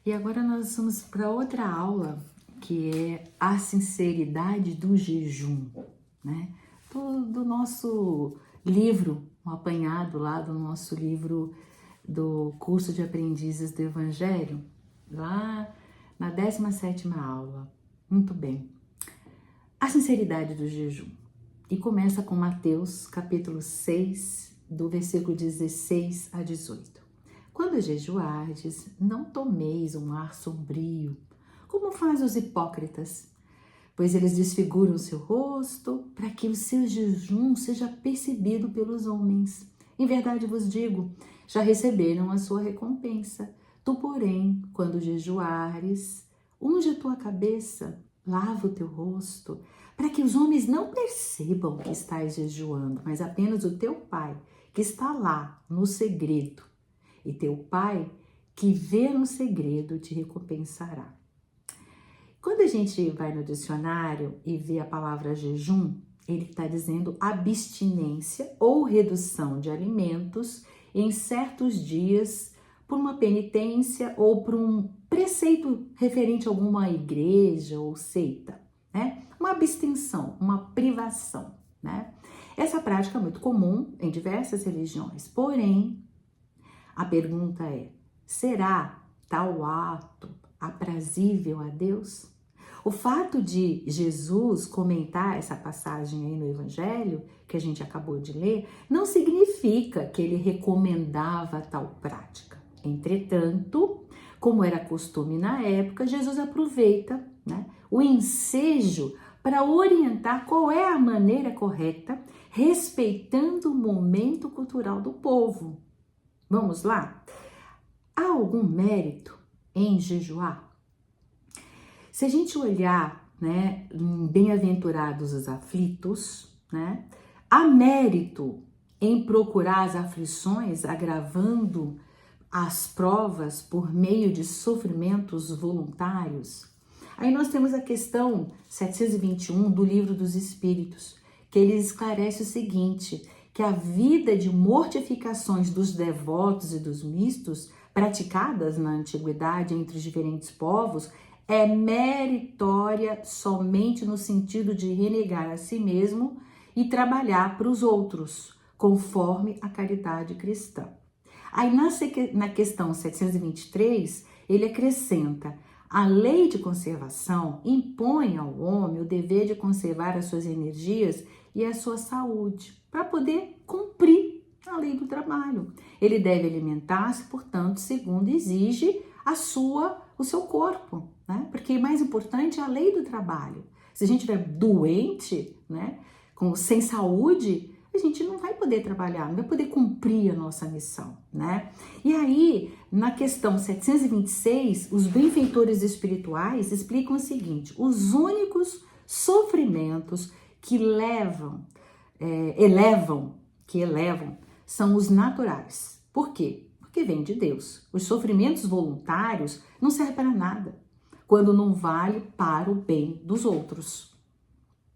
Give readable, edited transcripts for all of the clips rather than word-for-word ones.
E agora nós vamos para outra aula, que é a sinceridade do jejum, né? Do nosso livro, um apanhado lá do nosso livro do curso de aprendizes do Evangelho, lá na 17ª aula. Muito bem. A sinceridade do jejum. E começa com Mateus, capítulo 6, do versículo 16 a 18. Quando jejuardes, não tomeis um ar sombrio, como fazem os hipócritas, pois eles desfiguram o seu rosto, para que o seu jejum seja percebido pelos homens. Em verdade vos digo, já receberam a sua recompensa. Tu, porém, quando jejuares, unge a tua cabeça, lava o teu rosto, para que os homens não percebam que estás jejuando, mas apenas o teu Pai, que está lá no segredo. E teu Pai, que vê no segredo, te recompensará. Quando a gente vai no dicionário e vê a palavra jejum, ele está dizendo abstinência ou redução de alimentos em certos dias por uma penitência ou por um preceito referente a alguma igreja ou seita, né? Uma abstenção, uma privação, né? Essa prática é muito comum em diversas religiões, porém, a pergunta é, será tal ato aprazível a Deus? O fato de Jesus comentar essa passagem aí no Evangelho, que a gente acabou de ler, não significa que ele recomendava tal prática. Entretanto, como era costume na época, Jesus aproveita, né, o ensejo para orientar qual é a maneira correta, respeitando o momento cultural do povo. Vamos lá? Há algum mérito em jejuar? Se a gente olhar, né, em Bem-aventurados os aflitos, né, há mérito em procurar as aflições, agravando as provas por meio de sofrimentos voluntários. Aí nós temos a questão 721 do Livro dos Espíritos, que ele esclarece o seguinte, que a vida de mortificações dos devotos e dos mistos, praticadas na antiguidade entre os diferentes povos, é meritória somente no sentido de renegar a si mesmo e trabalhar para os outros, conforme a caridade cristã. Aí na questão 723, ele acrescenta, a lei de conservação impõe ao homem o dever de conservar as suas energias e a sua saúde, para poder cumprir a lei do trabalho. Ele deve alimentar-se, portanto, segundo exige o seu corpo, né? Porque mais importante é a lei do trabalho. Se a gente estiver doente, né, sem saúde, a gente não vai poder trabalhar, não vai poder cumprir a nossa missão, né? E aí, na questão 726, os benfeitores espirituais explicam o seguinte, os únicos sofrimentos que elevam, são os naturais. Por quê? Porque vem de Deus. Os sofrimentos voluntários não servem para nada, quando não vale para o bem dos outros,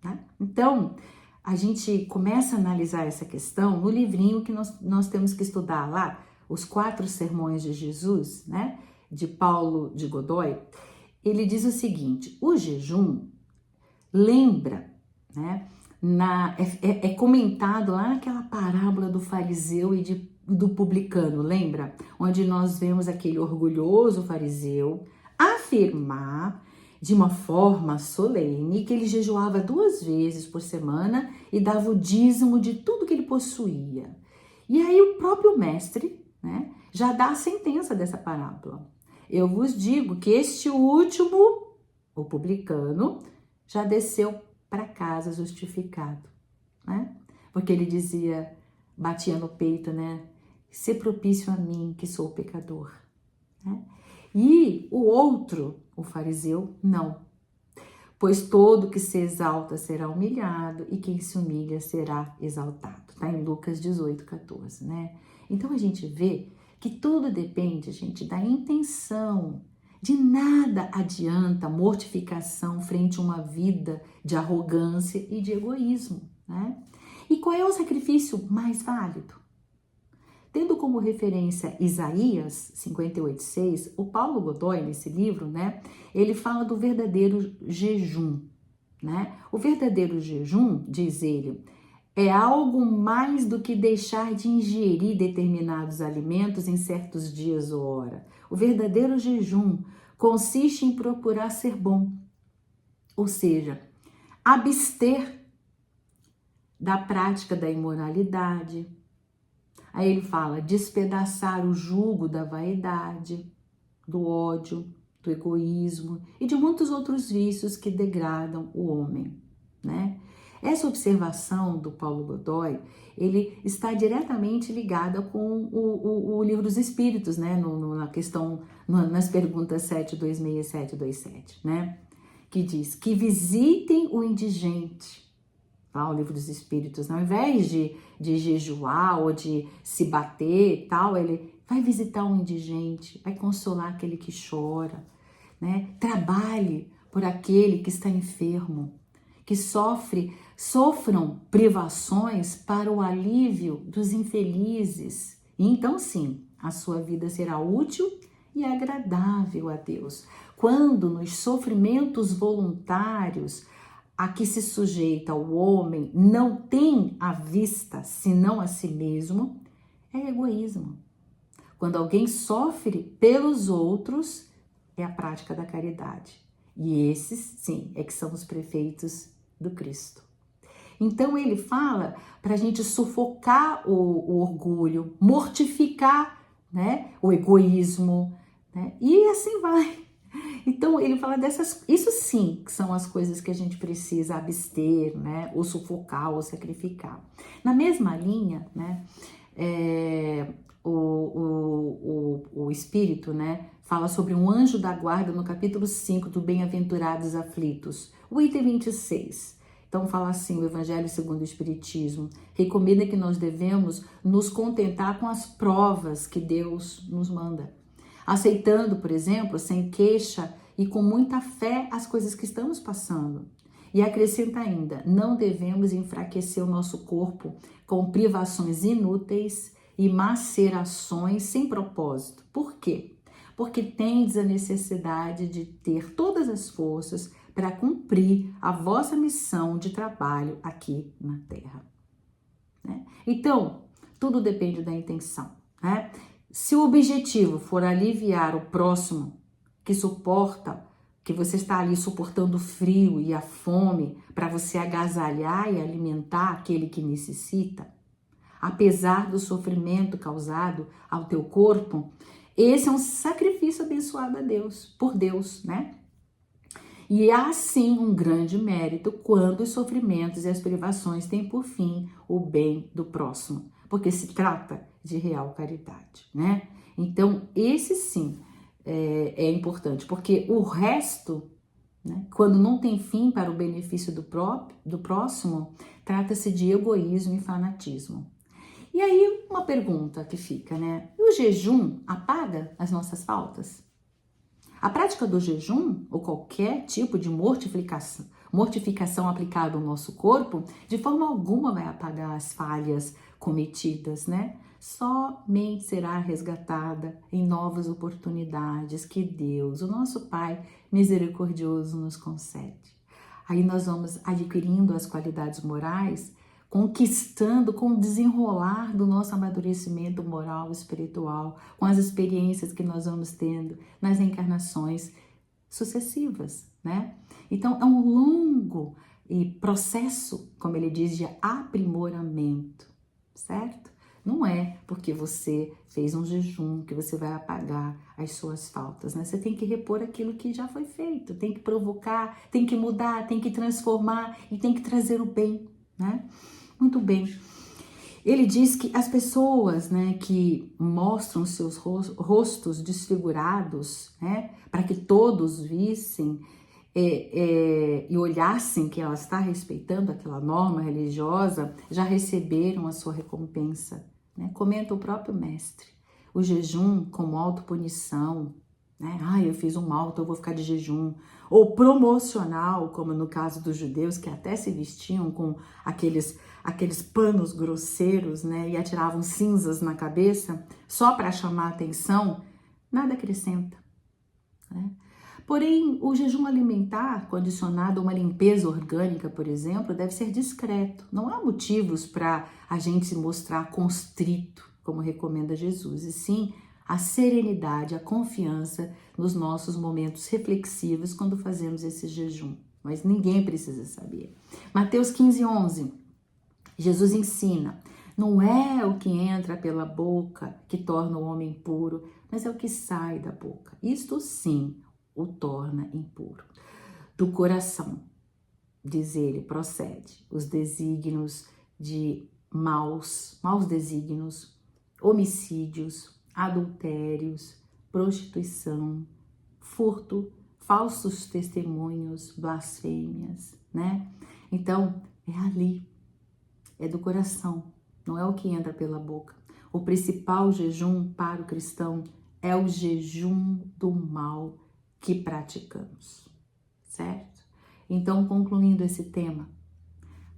né? Então, a gente começa a analisar essa questão no livrinho que nós temos que estudar lá, Os 4 Sermões de Jesus, né? De Paulo de Godoy. Ele diz o seguinte, o jejum lembra, né? É comentado lá naquela parábola do fariseu e do publicano, lembra? Onde nós vemos aquele orgulhoso fariseu afirmar de uma forma solene que ele jejuava 2 vezes por semana e dava o dízimo de tudo que ele possuía. E aí o próprio mestre, né, já dá a sentença dessa parábola. Eu vos digo que este último, o publicano, já desceu para casa justificado, né? Porque ele dizia, batia no peito, né? Se propício a mim, que sou pecador, né? E o outro, o fariseu, não. Pois todo que se exalta será humilhado e quem se humilha será exaltado. Tá em Lucas 18:14, né? Então a gente vê que tudo depende, gente, da intenção. De nada adianta mortificação frente a uma vida de arrogância e de egoísmo, né? E qual é o sacrifício mais válido? Tendo como referência Isaías 58:6, o Paulo Godoy, nesse livro, né, ele fala do verdadeiro jejum, né? O verdadeiro jejum, diz ele, é algo mais do que deixar de ingerir determinados alimentos em certos dias ou hora. O verdadeiro jejum consiste em procurar ser bom, ou seja, abster da prática da imoralidade. Aí ele fala despedaçar o jugo da vaidade, do ódio, do egoísmo e de muitos outros vícios que degradam o homem, né? Essa observação do Paulo Godoy, ele está diretamente ligada com o livro dos Espíritos, né? Na questão, nas perguntas 726 e 727, né? Que diz que visitem o indigente, tá? O livro dos Espíritos, ao invés de jejuar ou de se bater e tal, ele vai visitar um indigente, vai consolar aquele que chora, né? Trabalhe por aquele que está enfermo, que sofram privações para o alívio dos infelizes. E então sim, a sua vida será útil e agradável a Deus. Quando nos sofrimentos voluntários a que se sujeita o homem não tem à vista senão a si mesmo, é egoísmo. Quando alguém sofre pelos outros, é a prática da caridade. E esses, sim, é que são os prefeitos do Cristo. Então ele fala para a gente sufocar o orgulho, mortificar, né, o egoísmo, né, e assim vai. Então ele fala dessas, isso sim que são as coisas que a gente precisa abster, né, ou sufocar, ou sacrificar. Na mesma linha, né, o Espírito, né, fala sobre um anjo da guarda no capítulo 5 do Bem-aventurados Aflitos, o item 26. Então fala assim, o Evangelho segundo o Espiritismo, recomenda que nós devemos nos contentar com as provas que Deus nos manda, aceitando, por exemplo, sem queixa e com muita fé as coisas que estamos passando. E acrescenta ainda, não devemos enfraquecer o nosso corpo com privações inúteis e macerações sem propósito. Por quê? Porque tendes a necessidade de ter todas as forças para cumprir a vossa missão de trabalho aqui na Terra, né? Então, tudo depende da intenção, né? Se o objetivo for aliviar o próximo que suporta, que você está ali suportando o frio e a fome para você agasalhar e alimentar aquele que necessita, apesar do sofrimento causado ao teu corpo, esse é um sacrifício abençoado a Deus, por Deus, né? E há sim um grande mérito quando os sofrimentos e as privações têm por fim o bem do próximo, porque se trata de real caridade, né? Então, esse sim é importante, porque o resto, né, quando não tem fim para o benefício do próximo, trata-se de egoísmo e fanatismo. E aí, uma pergunta que fica, né? O jejum apaga as nossas faltas? A prática do jejum, ou qualquer tipo de mortificação aplicada ao nosso corpo, de forma alguma vai apagar as falhas cometidas, né? Somente será resgatada em novas oportunidades que Deus, o nosso Pai misericordioso, nos concede. Aí nós vamos adquirindo as qualidades morais, conquistando com o desenrolar do nosso amadurecimento moral e espiritual, com as experiências que nós vamos tendo nas encarnações sucessivas, né? Então, é um longo processo, como ele diz, de aprimoramento, certo? Não é porque você fez um jejum que você vai apagar as suas faltas, né? Você tem que repor aquilo que já foi feito, tem que provocar, tem que mudar, tem que transformar e tem que trazer o bem, né? Muito bem. Ele diz que as pessoas, né, que mostram seus rostos desfigurados, né, para que todos vissem e olhassem que ela está respeitando aquela norma religiosa, já receberam a sua recompensa, né? Comenta o próprio mestre. O jejum como autopunição, né? Eu fiz um mal, então eu vou ficar de jejum. Ou promocional, como no caso dos judeus, que até se vestiam com aqueles panos grosseiros, né? E atiravam cinzas na cabeça, só para chamar atenção, nada acrescenta, né? Porém, o jejum alimentar, condicionado a uma limpeza orgânica, por exemplo, deve ser discreto. Não há motivos para a gente se mostrar constrito, como recomenda Jesus, e sim a serenidade, a confiança nos nossos momentos reflexivos quando fazemos esse jejum. Mas ninguém precisa saber. Mateus 15:11, Jesus ensina: não é o que entra pela boca que torna o homem impuro, mas é o que sai da boca. Isto sim o torna impuro. Do coração, diz ele, procede os desígnios de maus desígnios, homicídios, adultérios, prostituição, furto, falsos testemunhos, blasfêmias, né? Então, é ali, é do coração, não é o que entra pela boca. O principal jejum para o cristão é o jejum do mal que praticamos, certo? Então, concluindo esse tema,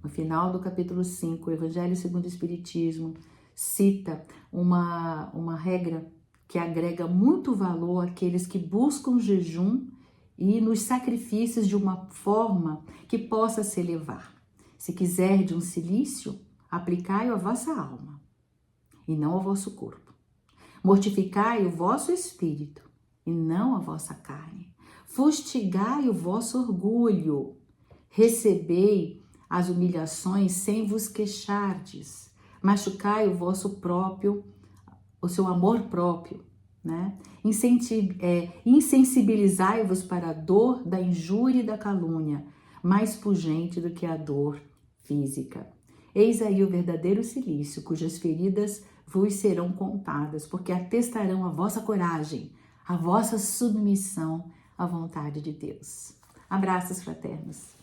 no final do capítulo 5, o Evangelho segundo o Espiritismo cita uma regra que agrega muito valor àqueles que buscam jejum e nos sacrifícios de uma forma que possa se elevar. Se quiser de um cilício, aplicai-o à vossa alma e não ao vosso corpo. Mortificai o vosso espírito e não a vossa carne. Fustigai o vosso orgulho. Recebei as humilhações sem vos queixardes. Machucai o seu amor próprio, né? Insensibilizai-vos para a dor da injúria e da calúnia, mais pungente do que a dor física. Eis aí o verdadeiro cilício, cujas feridas vos serão contadas, porque atestarão a vossa coragem, a vossa submissão à vontade de Deus. Abraços fraternos.